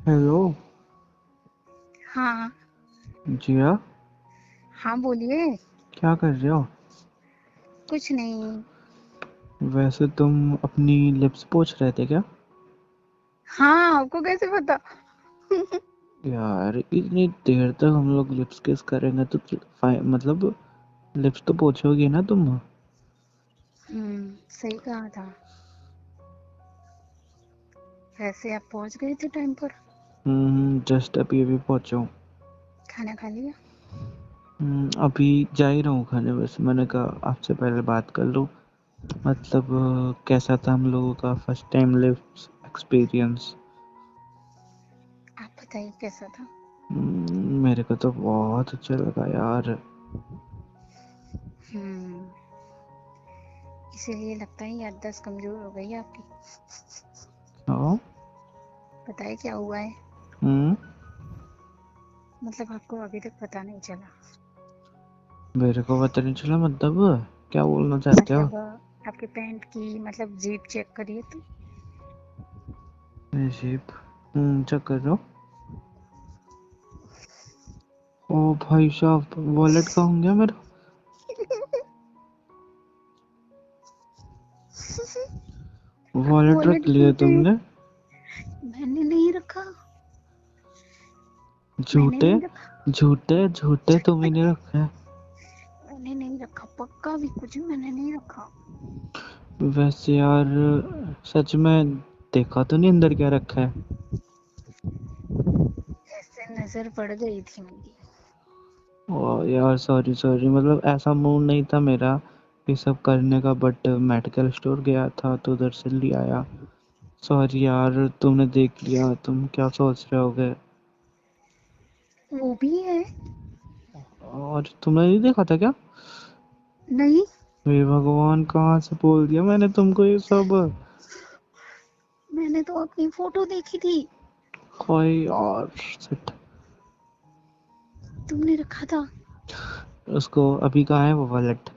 Hello. हाँ। जिया, हाँ बोलिए। क्या कर रहे हो? कुछ नहीं। वैसे तुम अपनी लिप्स पोंछ रहे थे क्या? हाँ, आपको कैसे पता? यार इतनी देर तक हम लोग लिप्स किस करेंगे तो मतलब लिप्स तो पोंछोगी ना तुम? सही कहा था। वैसे आप पहुंच गए थे टाइम पर। जस्ट अभी अभी पहुंचा हूँ। खाना खा लिया? अभी जा ही रहा हूँ खाने। बस मैंने कहा आपसे पहले बात कर लूँ। मतलब कैसा था हम लोगों का फर्स्ट टाइम लिप्स एक्सपीरियंस? आप बताइए कैसा था? मेरे को तो बहुत अच्छा लगा यार। हम्म इसीलिए लगता है याददाश्त कमजोर हो गई है आपकी। हाँ। बताइए क्या हुआ है? हम्म मतलब आपको अभी तक पता नहीं चला? मेरे को पता नहीं चला मतलब क्या बोलना चाहते हो? मतलब आपके पैंट की मतलब जेब चेक करिए तो। शिप। चेक कर रहा हूँ। ओ भाई साहब, वॉलेट कहाँ हो गया मेरा? वॉलेट वॉलेट रख लिया कहाँ है? तुमने? मैंने नहीं रखा। मैंने झूठे नहीं रखा। झूठे झूठे तुम ही नहीं रखा है। मैंने नहीं रखा, पक्का भी कुछ मैंने नहीं रखा। वैसे यार सच में देखा तो नहीं अंदर क्या रखा है? ऐसे नजर पड़ गई थी मेरी। ओ यार सॉरी सॉरी, मतलब ऐसा मूड नहीं था मेरा ये सब करने का, बट मेडिकल स्टोर गया था तो उधर से ले आया। सॉरी यार, तुमने देख लिया, तुम क्या सोच रहे होगे? वो भी है। और तुमने नहीं देखा था क्या? नहीं। हे भगवान, कहाँ से बोल दिया मैंने तुमको ये सब? मैंने तो अपनी फोटो देखी थी। कोई और सिट। तुमने रखा था। उसको अभी कहाँ है वो वॉलेट?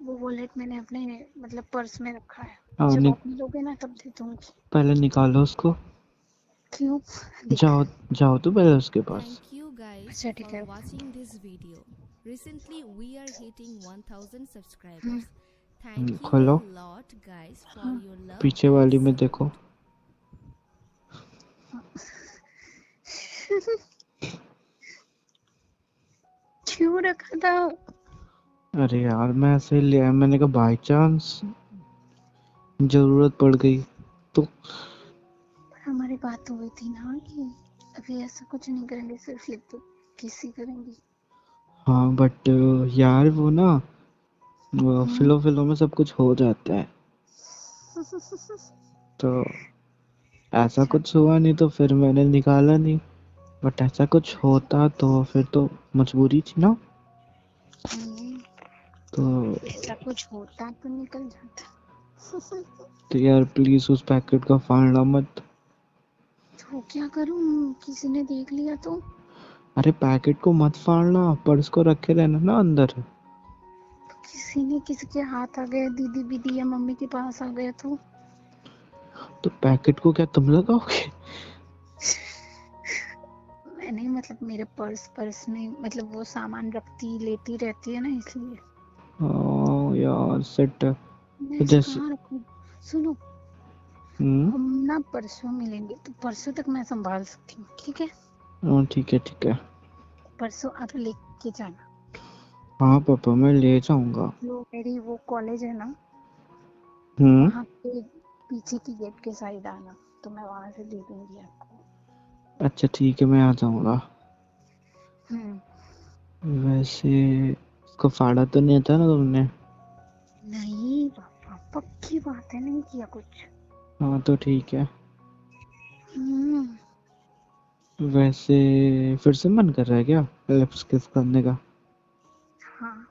वो वॉलेट मैंने अपने मतलब पर्स में रखा है। हाँ, जब आप मिलोगे ना तब दे दूंगी। पहले निकालो उसको। क्यों? दिखा जाओ है। जाओ तो पहले उसके पास। Thank you guys अच्छा ठीक for है। watching this video. Recently we are hitting 1000 hmm, subscribers. Thank you a खोलो, lot guys for हाँ, your love पीछे and वाली में देखो। support. हाँ। क्यों रखा था? अरे यार मैं ऐसे ही ले आया, मैंने कहा बाई चांस जरूरत पड़ गई तो। पर हमारी बात हुई थी ना कि अभी ऐसा कुछ नहीं करेंगे, सिर्फ लिप तो किसी करेंगे। हाँ बट यार वो ना, वो हम्म। फिलो फिलो में सब कुछ हो जाता है। तो ऐसा अच्छा। कुछ हुआ नहीं तो फिर मैंने निकाला नहीं। बट ऐसा कुछ अच्छा। होता तो फिर तो मजबूरी थी ना। हम्म, तो ऐसा कुछ होता तो निकल जाता। यार प्लीज उस पैकेट का फाड़ना मत। तो क्या करूं, किसी ने देख लिया तो? अरे पैकेट को मत फाड़ना, पर्स को रखे रहना ना अंदर। किसी ने किसी के हाथ आ गया, दीदी बीदी या मम्मी के पास आ गया तो? तो पैकेट को क्या तुम लगाओगे? मैंने मतलब मेरे पर्स पर्स में मतलब वो सामान रखती लेती रहती है ना, इसलिए। हाँ यार सेट। मैं तो ऐसे जैसे कहाँ रखूं? सुनो, हम्म हम ना परसों मिलेंगे तो परसों तक मैं संभाल सकती हूँ, ठीक है? हाँ ठीक है ठीक है। परसों आप लेके जाना। हाँ पापा मैं ले जाऊंगा। जो मेरी वो कॉलेज है ना, हम्म वहाँ पे पीछे की गेट के साइड आना, तो मैं वहां से दे दूंगी आपको। अच्छा ठीक है, मैं आ जाऊंगा। हम्म। वैसे उसको फाड़ा तो नहीं था ना तुमने? नहीं पापा, पक्की बात है, नहीं किया कुछ। हाँ तो ठीक है। हम्म। वैसे फिर से मन कर रहा है क्या लिप्स किस करने का? हाँ।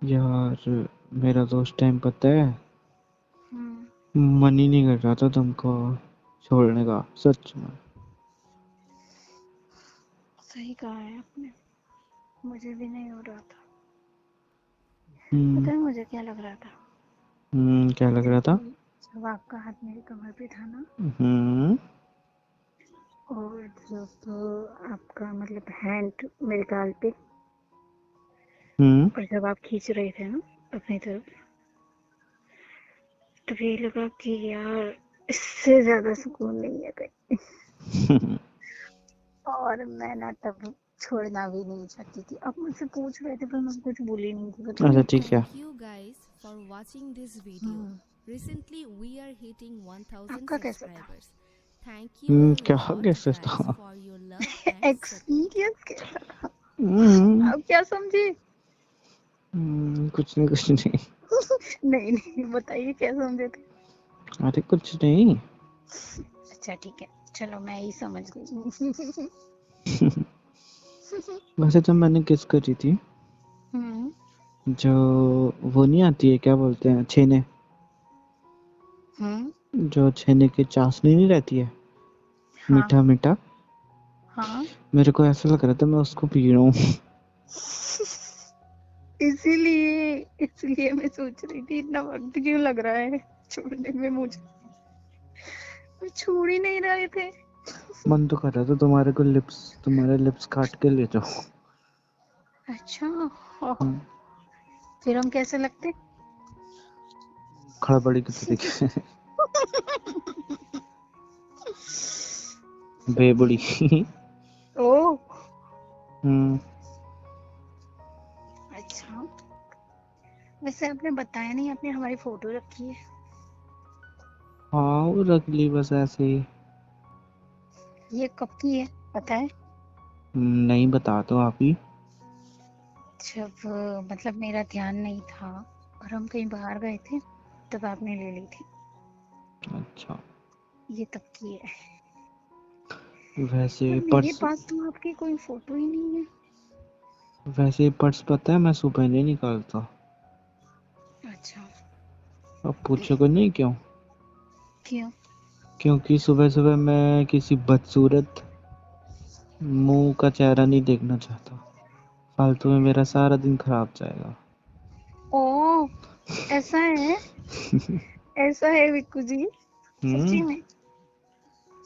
यार मेरा तो उस टाइम पता है हम्म। मन ही नहीं कर रहा था तुमको छोड़ने का, सच में। सही कहा है आपने। मुझे भी नहीं हो रहा था। हम्म पता है मुझे क्या लग रहा था? क्या लग जब रहा था? जब आपका हाथ मेरी कमर पे था ना, हम्म जब आपका मतलब हैंड मेरे गाल पे हम्म। और जब आप खींच रहे थे ना अपनी तरफ, तो ये लगा कि यार इससे ज्यादा सुकून नहीं है कहीं। और मैं ना तब छोड़ना भी नहीं चाहती थी। अब मुझसे पूछ रहे थे पर मैं कुछ बोली नहीं थी, पता अच्छा है। ठीक है। Thank you guys for watching this video. Recently, we are hitting 1000 आपका कैसा था? subscribers. Thank you a क्या lot, कैसे guys, था? for your love and support. Experience कैसा था? हम्म। आप क्या समझे? कुछ नहीं कुछ नहीं। नहीं नहीं, बताइए क्या समझे थे? अरे कुछ नहीं। अच्छा ठीक है, चलो मैं ही समझ गई। वैसे तो मैंने किस करी थी, हम्म। जो वो नहीं आती है, क्या बोलते हैं, छेने, हम्म। जो छेने की चाशनी नहीं रहती है, हाँ मीठा मीठा। हाँ। मेरे को ऐसा लग रहा था मैं उसको पी रहा हूँ। इसीलिए इसलिए मैं सोच रही थी इतना वक्त क्यों लग रहा है छोड़ने में मुझे। मैं छोड़ ही नहीं रहे थे। मन तो कर रहा था तुम्हारे लिप्स काट के ले जाओ। अच्छा। ओह, हम्म, फिर हम कैसे लगते? खड़बड़ी की तरीके से। बेबुड़ी। ओह हम्म। अच्छा। वैसे आपने बताया नहीं, आपने हमारी फोटो रखी है। हाँ वो रख ली बस ऐसे ही। ये कब की है पता है? नहीं, बता दो आप ही। जब मतलब मेरा ध्यान नहीं था और हम कहीं बाहर गए थे, तब आपने ले ली थी। अच्छा। ये तब की है। वैसे पर मेरे पर्स पास तो आपकी कोई फोटो ही नहीं है। वैसे पर्स पता है मैं सुबह नहीं निकालता। अच्छा। अब पूछोगे नहीं क्यों? क्यों? क्योंकि सुबह सुबह मैं किसी बदसूरत मुंह का चेहरा नहीं देखना चाहता। फालतू में मेरा सारा दिन खराब जाएगा। ओ, ऐसा है? ऐसा है विक्कू जी? हम्म। सच्ची में?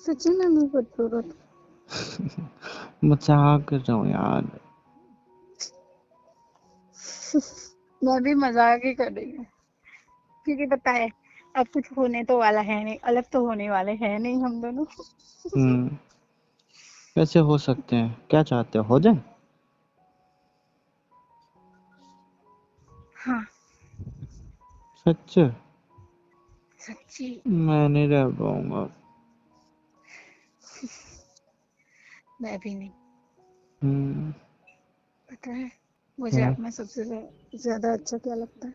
सच्ची में मैं खूबसूरत? मजाक कर रहा हूँ यार। मैं भी मजाक ही कर रही हूँ, क्योंकि पता है अब कुछ होने तो वाला है नहीं, अलग तो होने वाले हैं नहीं हम दोनों। हम्म। कैसे हो सकते हैं, क्या चाहते हो जाए? हाँ सच? सच्ची। मैं नहीं रह पाऊंगा। मैं भी नहीं। हम्म। पता है मुझे क्या? आप में सबसे ज्यादा अच्छा क्या लगता है?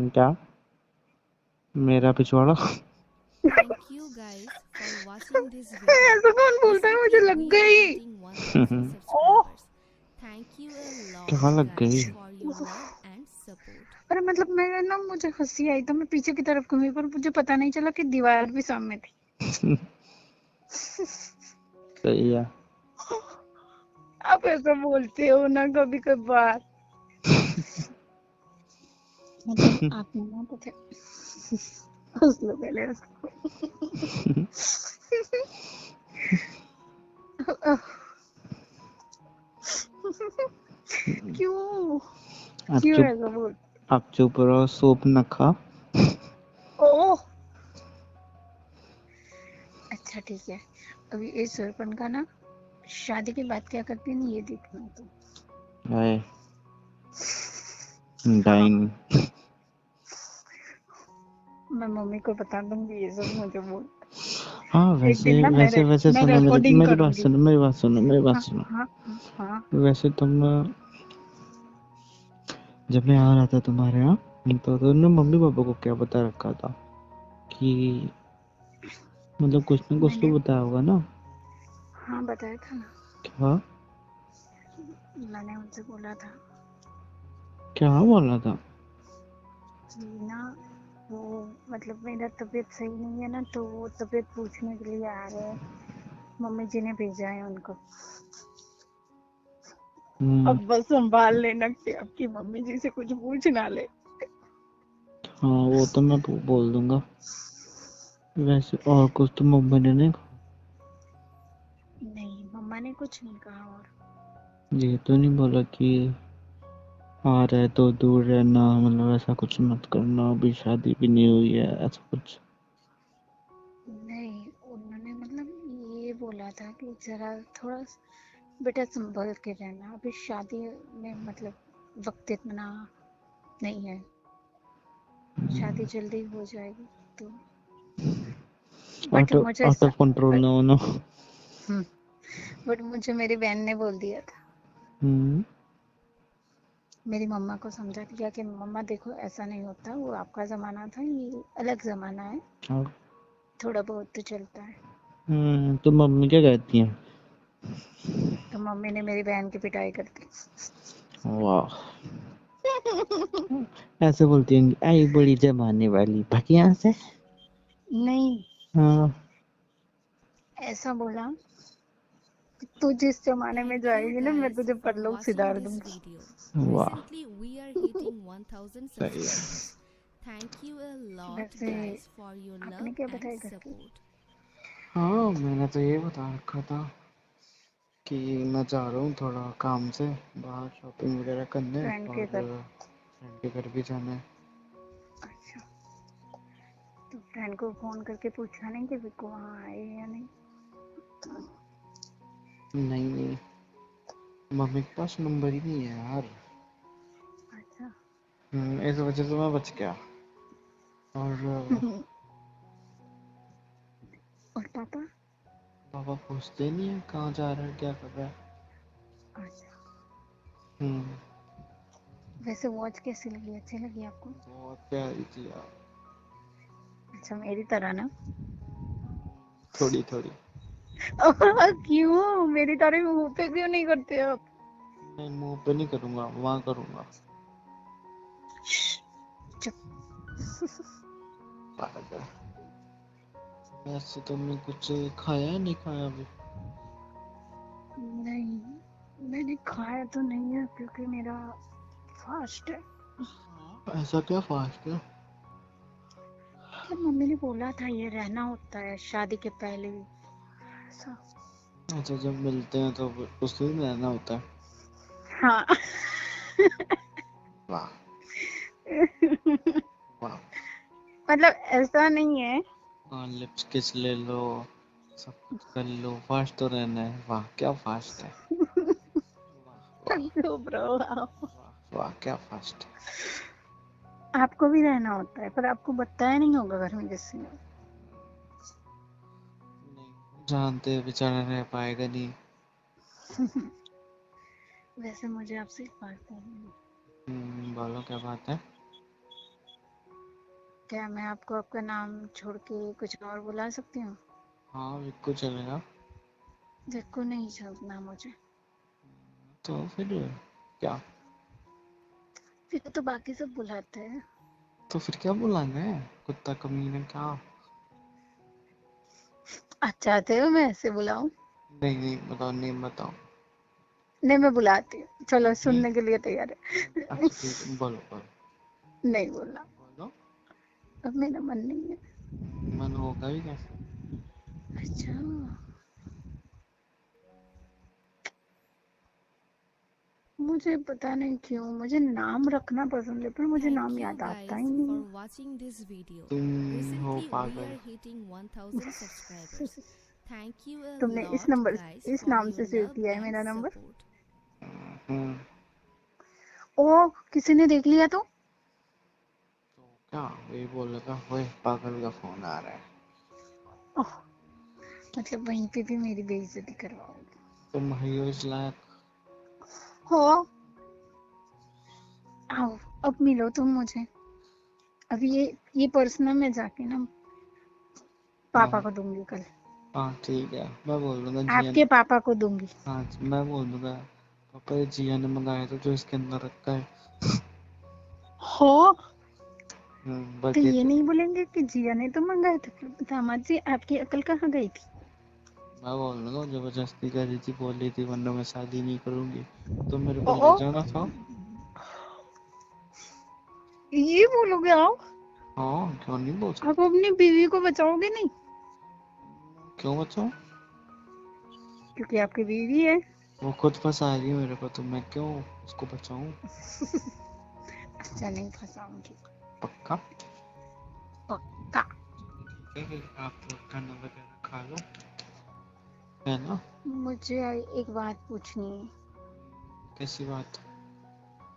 क्या? मेरा पिछवाड़ा। Thank you guys for watching this video. ऐसा कौन बोलता है? मुझे Recently, लग we are गई। hitting 1000 oh, subscribers. Thank you a क्या lot, लग guys, गई? for your love and support. अरे मतलब मैं ना, मुझे हंसी आई तो मैं पीछे की तरफ घूमी, पर मुझे पता नहीं चला कि दीवार भी सामने थी। सही है। आप ऐसा बोलते हो ना कभी कभार। मतलब आपने ना पता हंस लो पहले क्यों? आप क्यों चुप ऐसा बोल? आप चुप रहो, सोप न खा। ओह अच्छा ठीक है। अभी इस सरपन का ना शादी के बाद क्या करते हैं ये देखना तो। हाय हाँ, डाइन। मैं मम्मी को बता दूंगी ये सब मुझे बोल। हाँ एक वैसे दिन ना वैसे वैसे मैं सुनो, मेरी रिकॉर्डिंग मेरी बात करूंगी। सुनो, मेरी बात सुनो, मेरी बात हाँ सुनो। हाँ हाँ। वैसे तुम, जब मैं आ रहा था तुम्हारे यहाँ, तो तुमने मम्मी पापा को क्या बता रखा था कि, मतलब कुछ ना कुछ मैंने तो बताया होगा ना? हाँ बताया था ना। क्या? मैंने उनसे बोला था क्या बोला था? कि ना वो मतलब मेरा तबीयत सही नहीं है ना, तो वो तबीयत पूछने के लिए आ रहे हैं। मम्मी जी ने भेजा है उनको। हम्म। अब बस संभाल लेना कि आपकी मम्मी जी से कुछ पूछ ना ले। हाँ वो तो मैं बोल दूंगा। वैसे और कुछ तो मम्मी ने नहीं कहा? मैंने कुछ नहीं कहा और ये तो नहीं बोला कि आ रहा है तो दूर रहना, मतलब ऐसा कुछ मत करना, अभी शादी भी नहीं हुई है, ऐसा कुछ? नहीं, उन्होंने मतलब ये बोला था कि जरा थोड़ा बेटा संभल के रहना, अभी शादी में मतलब वक्त इतना नहीं है, शादी जल्दी हो जाएगी तो। बट आउट मुझे आउट ऑफ कंट्रोल बट ना होना। बट मुझे मेरी बहन ने बोल दिया था, हम्म। मेरी मम्मा को समझा दिया कि मम्मा देखो ऐसा नहीं होता, वो आपका ज़माना था, ये अलग ज़माना है, और थोड़ा बहुत तो चलता है। तो मम्मी क्या कहती हैं? तो मम्मी ने मेरी बहन की पिटाई कर दी। वाह, ऐसे बोलती होंगी, आई बड़ी जमाने वाली, भाग यहाँ से। नहीं, हाँ। ऐसा बोला कि तू जिस जमाने में Thank you जाएगी ना, मैं guys तुझे for परलोक watching सिधार this दूंगी। video. वाह, Recently we are hitting 1000 सही है। subscribers. Thank you a lot वैसे guys for your आपने love क्या and बताया घर की? support. हाँ, मैंने तो ये बता रखा था कि मैं जा रहा हूँ थोड़ा काम से बाहर शॉपिंग वगैरह करने, फ्रेंड के और घर। फ्रेंड के घर भी जाना है। अच्छा, तो फ्रेंड को फोन करके पूछा नहीं कि विक्को वहाँ आए या नहीं? नहीं नहीं, मम्मी के पास नंबर ही नहीं है यार। अच्छा। इस वजह से मैं बच गया। और और पापा? पापा पूछते नहीं है कहाँ जा रहा है, क्या कर रहा है। अच्छा, हम्म। वैसे वॉच कैसी लगी, अच्छी लगी आपको? बहुत प्यारी थी यार। अच्छा, मेरी तरह ना। थोड़ी थोड़ी। क्यों मेरी तारीफ मुंह पे क्यों नहीं करते आप? नहीं, मुंह पे नहीं करूंगा, वहाँ करूंगा। चुप। पागल। वैसे तुमने कुछ खाया नहीं खाया अभी? नहीं, मैंने खाया तो नहीं है क्योंकि मेरा फास्ट है। ऐसा क्या फास्ट है? मतलब मम्मी ने बोला था ये रहना होता है शादी के पहले भी, ऐसा। अच्छा, जब मिलते हैं तो उस दिन रहना होता है? हाँ। वाह वाह। मतलब ऐसा नहीं है। हाँ, लिप्स किस ले लो, सब कुछ कर लो, फास्ट तो रहना है। वाह क्या फास्ट है। वाह वाह चुप रहो आप। वाह वाह, क्या फास्ट है। आपको भी रहना होता है पर आपको बताया नहीं होगा घर में किसी ने। नहीं जानते, बेचारा रह पाएगा नहीं। वैसे मुझे आपसे एक बात करनी है। बोलो क्या बात है। क्या मैं आपको आपका नाम छोड़ के कुछ और बुला सकती हूँ? हाँ, विक्को चलेगा। देखो नहीं चलना मुझे। तो फिर क्या? फिर तो बाकी सब बुलाते हैं। तो फिर क्या बुलाना है, कुत्ता कमीना क्या? आप चाहते हो मैं ऐसे बुलाऊं? नहीं नहीं, बताओ, नेम बताओ। नहीं, मैं बुलाती हूँ, चलो नहीं। सुनने के लिए तैयार है। अच्छा ठीक है, बोलो बोलो नहीं बोलना, बोलो। अब मेरा मन नहीं है। मन होगा भी कैसे? अच्छा, मुझे पता नहीं क्यों मुझे नाम रखना पसंद है पर मुझे नाम Thank you याद आता guys ही नहीं for है। watching this video. तुम हो Recently we पागल। are hitting 1000 subscribers. Thank you a तुमने lot guys इस for नाम your से सेव love किया है and मेरा नंबर? support. हम्म। ओ, किसी ने देख लिया तो? तो क्या वही बोल रहा था, वही पागल का फोन आ रहा है। ओह, मतलब वहीं पे भी मेरी बेइज्जती करवाओगे? तुम हो इस लायक? हो, आओ अब मिलो तुम मुझे। अब ये पर्सनल में जाके ना हाँ पापा को दूंगी कल। हाँ ठीक है, मैं बोल दूंगा जिया आपके ने। पापा को दूंगी। हाँ, मैं बोल दूंगा पापा, ये जिया ने मंगाया था जो इसके अंदर रखा है। हो, तो बाकी ये तो नहीं बोलेंगे कि जिया ने तो मंगाया था? दामाद जी आपकी अकल कहाँ गई थी? मैं बोल दूंगा जबरदस्ती कर रही थी, बोल रही थी वरना मैं शादी नहीं करूंगी, तो मेरे को ओ, ले जाना था। ये बोलोगे आप? हाँ, क्यों नहीं बोल आप सकता। अपनी बीवी को बचाओगे नहीं? क्यों बच्चों? क्योंकि आपकी बीवी है। वो खुद फंसा रही है मेरे को, तो मैं क्यों उसको बचाऊं? अच्छा, नहीं फंसाऊंगी। पक्का? पक्का। ठीक है, आप खाना वगैरह खा लो, है ना? मुझे एक बात पूछनी है। कैसी बात?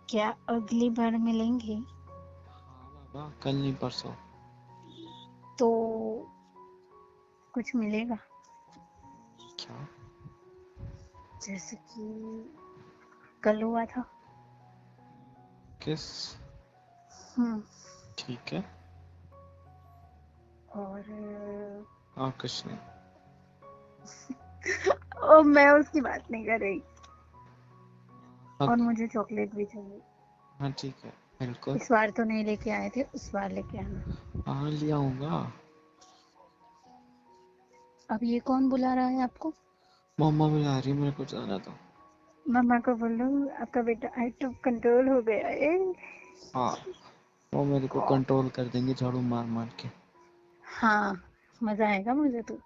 क्या अगली बार मिलेंगे हाँ बाबा, कल नहीं परसों। तो कुछ मिलेगा? क्या? जैसे कि कल हुआ था। किस? हम्म। ठीक है। और और कुछ नहीं। ओ, मैं उसकी बात नहीं कर रही। और अब मुझे चॉकलेट भी चाहिए। हाँ ठीक है, बिल्कुल। इस बार तो नहीं लेके आए थे, उस बार लेके आना। हाँ ले आऊंगा। अब ये कौन बुला रहा है आपको? मम्मा बुला रही है, मेरे को जाना था। मम्मा को बोलो आपका बेटा आउट ऑफ कंट्रोल हो गया है। हाँ, वो मेरे को कंट्रोल कर देंगे झाड़ू मार मार के। हाँ, मजा आएगा मुझे तो।